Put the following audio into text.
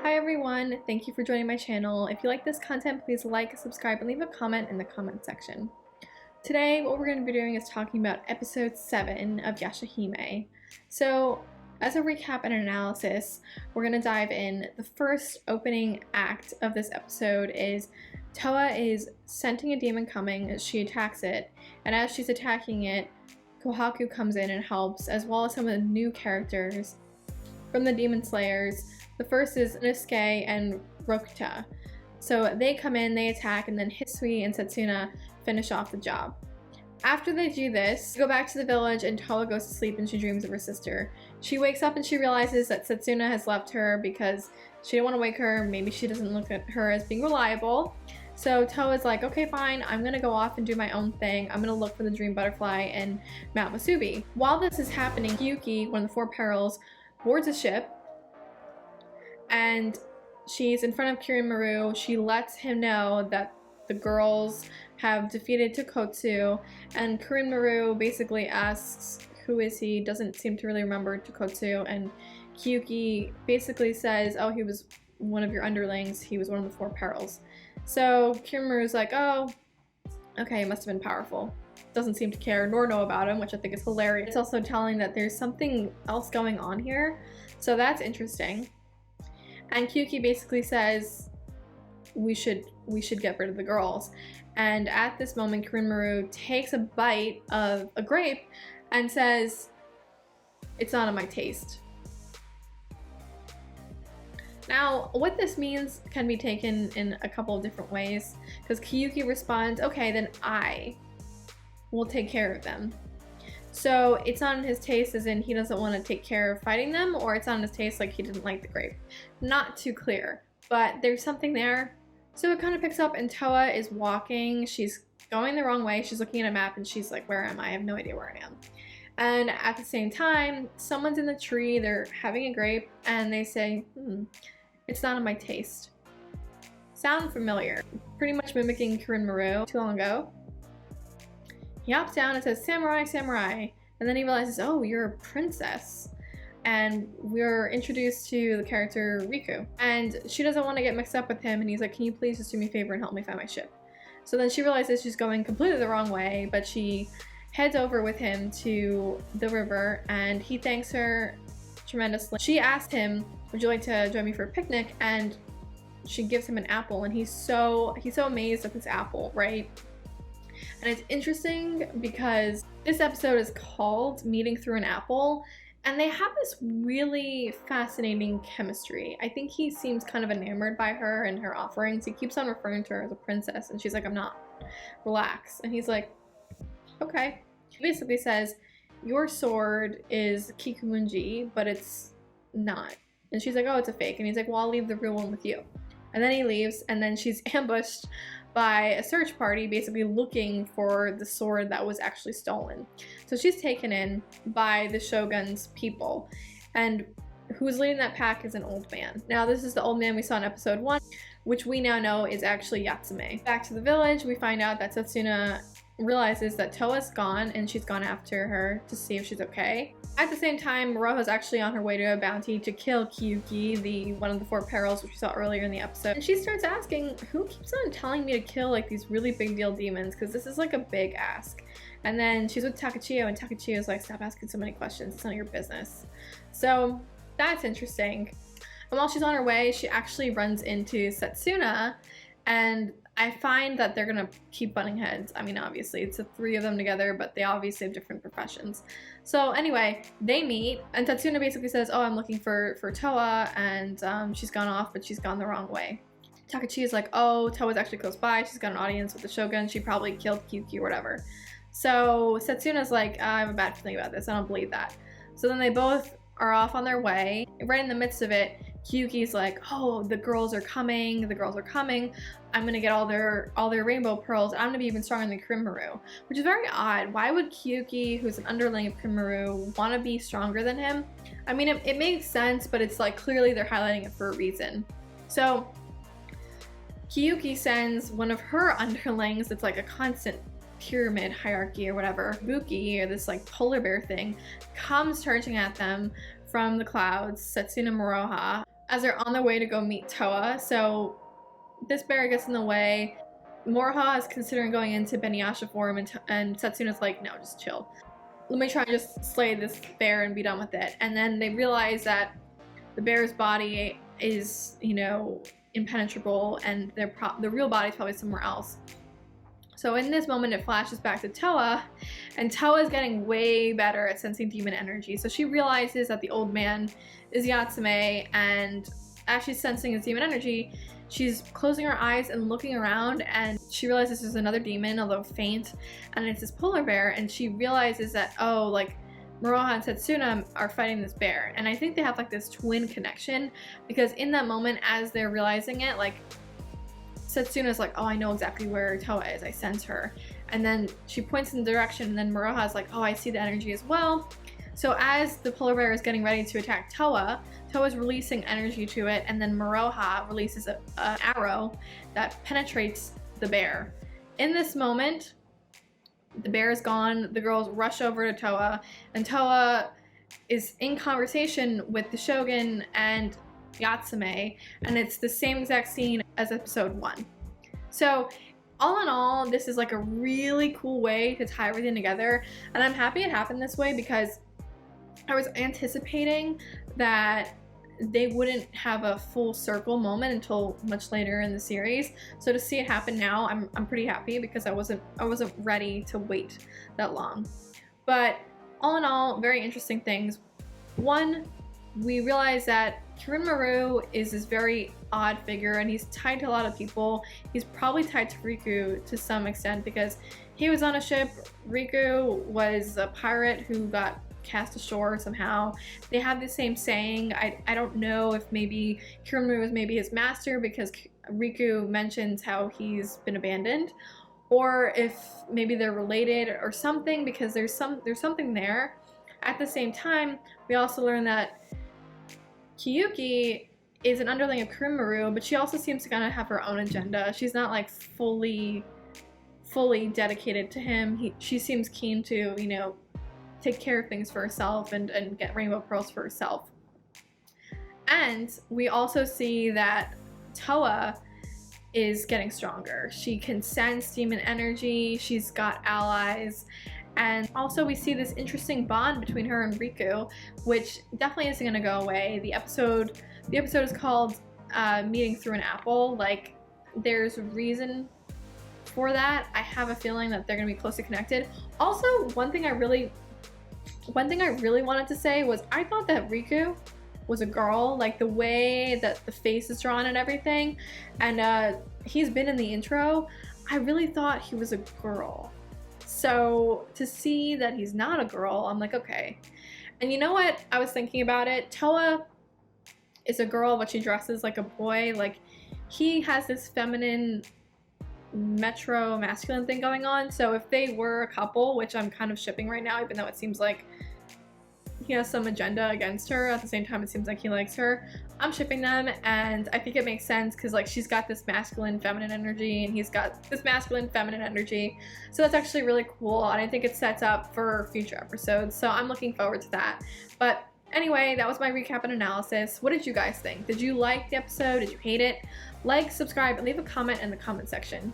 Hi everyone, thank you for joining my channel. If you like this content, please like, subscribe, and leave a comment in the comment section. Today, what we're going to be doing is talking about episode 7 of YASHAHIME. So, as a recap and analysis, we're going to dive in. The first opening act of this episode is Toa is scenting a demon coming as she attacks it, and as she's attacking it, Kohaku comes in and helps, as well as some of the new characters from the Demon Slayers. The first is Nusuke and Rokuta. So they come in, they attack, and then Hisui and Satsuna finish off the job. After they do this, they go back to the village and Toa goes to sleep and she dreams of her sister. She wakes up and she realizes that Satsuna has left her because she didn't want to wake her. Maybe she doesn't look at her as being reliable. So Toa's like, okay, fine, I'm gonna go off and do my own thing. I'm gonna look for the dream butterfly in Mount Masubi. While this is happening, Kyuki, one of the four perils, boards a ship and she's in front of Kirin-Maru. She lets him know that the girls have defeated Tokotsu, and Kirin-Maru basically asks, who is he? Doesn't seem to really remember Tokotsu, and Kyuki basically says, oh, he was one of your underlings, he was one of the four perils. So Kirin-Maru's like, oh, okay, he must have been powerful. Doesn't seem to care nor know about him, which I think is hilarious. It's also telling that there's something else going on here, so that's interesting. And Kyuki basically says we should get rid of the girls. And at this moment, Kirin-Maru takes a bite of a grape and says, it's not in my taste. Now, what this means can be taken in a couple of different ways, because Kyuki responds, okay, then I will take care of them. So it's not in his taste as in he doesn't want to take care of fighting them, or it's not in his taste like he didn't like the grape. Not too clear, but there's something there. So it kind of picks up and Toa is walking. She's going the wrong way. She's looking at a map and she's like, where am I? I have no idea where I am. And at the same time, someone's in the tree, they're having a grape, and they say, it's not in my taste. Sound familiar. Pretty much mimicking Kirin-Maru too long ago. He hops down and says, samurai, samurai. And then he realizes, oh, you're a princess. And we're introduced to the character Riku. And she doesn't want to get mixed up with him. And he's like, can you please just do me a favor and help me find my ship? So then she realizes she's going completely the wrong way, but she heads over with him to the river and he thanks her tremendously. She asked him, would you like to join me for a picnic? And she gives him an apple and he's so amazed at this apple, right? And it's interesting because this episode is called Meeting Through an Apple, and they have this really fascinating chemistry. I think he seems kind of enamored by her and her offerings. He keeps on referring to her as a princess, and she's like, I'm not. Relax. And he's like, okay. He basically says, your sword is Kikumunji, but it's not. And she's like, oh, it's a fake. And he's like, well, I'll leave the real one with you. And then he leaves, and then she's ambushed by a search party basically looking for the sword that was actually stolen. So she's taken in by the Shogun's people, and who's leading that pack is an old man. Now this is the old man we saw in episode 1, which we now know is actually Yatsume. Back to the village, we find out that Satsuna realizes that Toa's gone and she's gone after her to see if she's okay. At the same time, Miroha's actually on her way to a bounty to kill Kyuki, one of the four perils which we saw earlier in the episode. And she starts asking, who keeps on telling me to kill like these really big deal demons? Because this is like a big ask. And then she's with Takachiyo and Takachiyo's like, stop asking so many questions, it's none of your business. So that's interesting. And while she's on her way, she actually runs into Satsuna, and I find that they're gonna keep butting heads. I mean, obviously, it's the three of them together, but they obviously have different professions. So anyway, they meet, and Satsuna basically says, oh, I'm looking for Toa, and she's gone off, but she's gone the wrong way. Takachi is like, oh, Toa's actually close by. She's got an audience with the Shogun. She probably killed Kyuki or whatever. So Satsuna's like, I have a bad feeling about this. I don't believe that. So then they both are off on their way. Right in the midst of it, Kyuki's like, oh, the girls are coming. I'm gonna get all their rainbow pearls. I'm gonna be even stronger than Kirin-Maru, which is very odd. Why would Kyuki, who's an underling of Kirin-Maru, want to be stronger than him? I mean, it makes sense, but it's like clearly they're highlighting it for a reason. So Kyuki sends one of her underlings, it's like a constant pyramid hierarchy or whatever, Buki, or this like polar bear thing, comes charging at them from the clouds, Satsuna Miroha, as they're on their way to go meet Toa. So this bear gets in the way. Moroha is considering going into Beniyasha form, and Satsuna's like, no, just chill. Let me try and just slay this bear and be done with it. And then they realize that the bear's body is, you know, impenetrable, and the real body's probably somewhere else. So in this moment, it flashes back to Toa, and Toa is getting way better at sensing demon energy. So she realizes that the old man is Yatsume, and as she's sensing his demon energy, she's closing her eyes and looking around, and she realizes there's another demon, although faint, and it's this polar bear, and she realizes that, oh, like, Moroha and Satsuna are fighting this bear. And I think they have like this twin connection, because in that moment, as they're realizing it, like, Satsuna's like, oh, I know exactly where Toa is, I sense her. And then she points in the direction, and then Moroha's like, oh, I see the energy as well. So as the polar bear is getting ready to attack Toa, Toa's releasing energy to it, and then Moroha releases an arrow that penetrates the bear. In this moment, the bear is gone, the girls rush over to Toa, and Toa is in conversation with the Shogun and Yatsume, and it's the same exact scene as episode 1. So all in all, this is like a really cool way to tie everything together, and I'm happy it happened this way, because I was anticipating that they wouldn't have a full circle moment until much later in the series. So to see it happen now, I'm pretty happy, because I wasn't ready to wait that long. But all in all, very interesting things. One, we realize that Kirin is this very odd figure, and he's tied to a lot of people. He's probably tied to Riku to some extent, because he was on a ship. Riku was a pirate who got cast ashore somehow. They have the same saying. I don't know if maybe Kirin was maybe his master, because Riku mentions how he's been abandoned, or if maybe they're related or something, because there's something there. At the same time, we also learn that Kiyuki is an underling of Kirin, but she also seems to kind of have her own agenda. She's not like fully dedicated to him. She seems keen to, you know, take care of things for herself and get rainbow pearls for herself. And we also see that Toa is getting stronger. She can sense demon energy, she's got allies, and also we see this interesting bond between her and Riku, which definitely isn't gonna go away. The episode is called Meeting Through an Apple. Like, there's reason for that. I have a feeling that they're gonna be closely connected. Also, one thing I really wanted to say was, I thought that Riku was a girl, like the way that the face is drawn and everything, and he's been in the intro. I really thought he was a girl. So to see that he's not a girl, I'm like, okay. And you know what? I was thinking about it. Toa is a girl, but she dresses like a boy. Like, he has this feminine metro masculine thing going on. So if they were a couple, which I'm kind of shipping right now, even though it seems like he has some agenda against her, at the same time it seems like he likes her, I'm shipping them, and I think it makes sense, because like, she's got this masculine feminine energy and he's got this masculine feminine energy. So that's actually really cool, and I think it sets up for future episodes, so I'm looking forward to that. But anyway, that was my recap and analysis. What did you guys think? Did you like the episode? Did you hate it? Like, subscribe, and leave a comment in the comment section.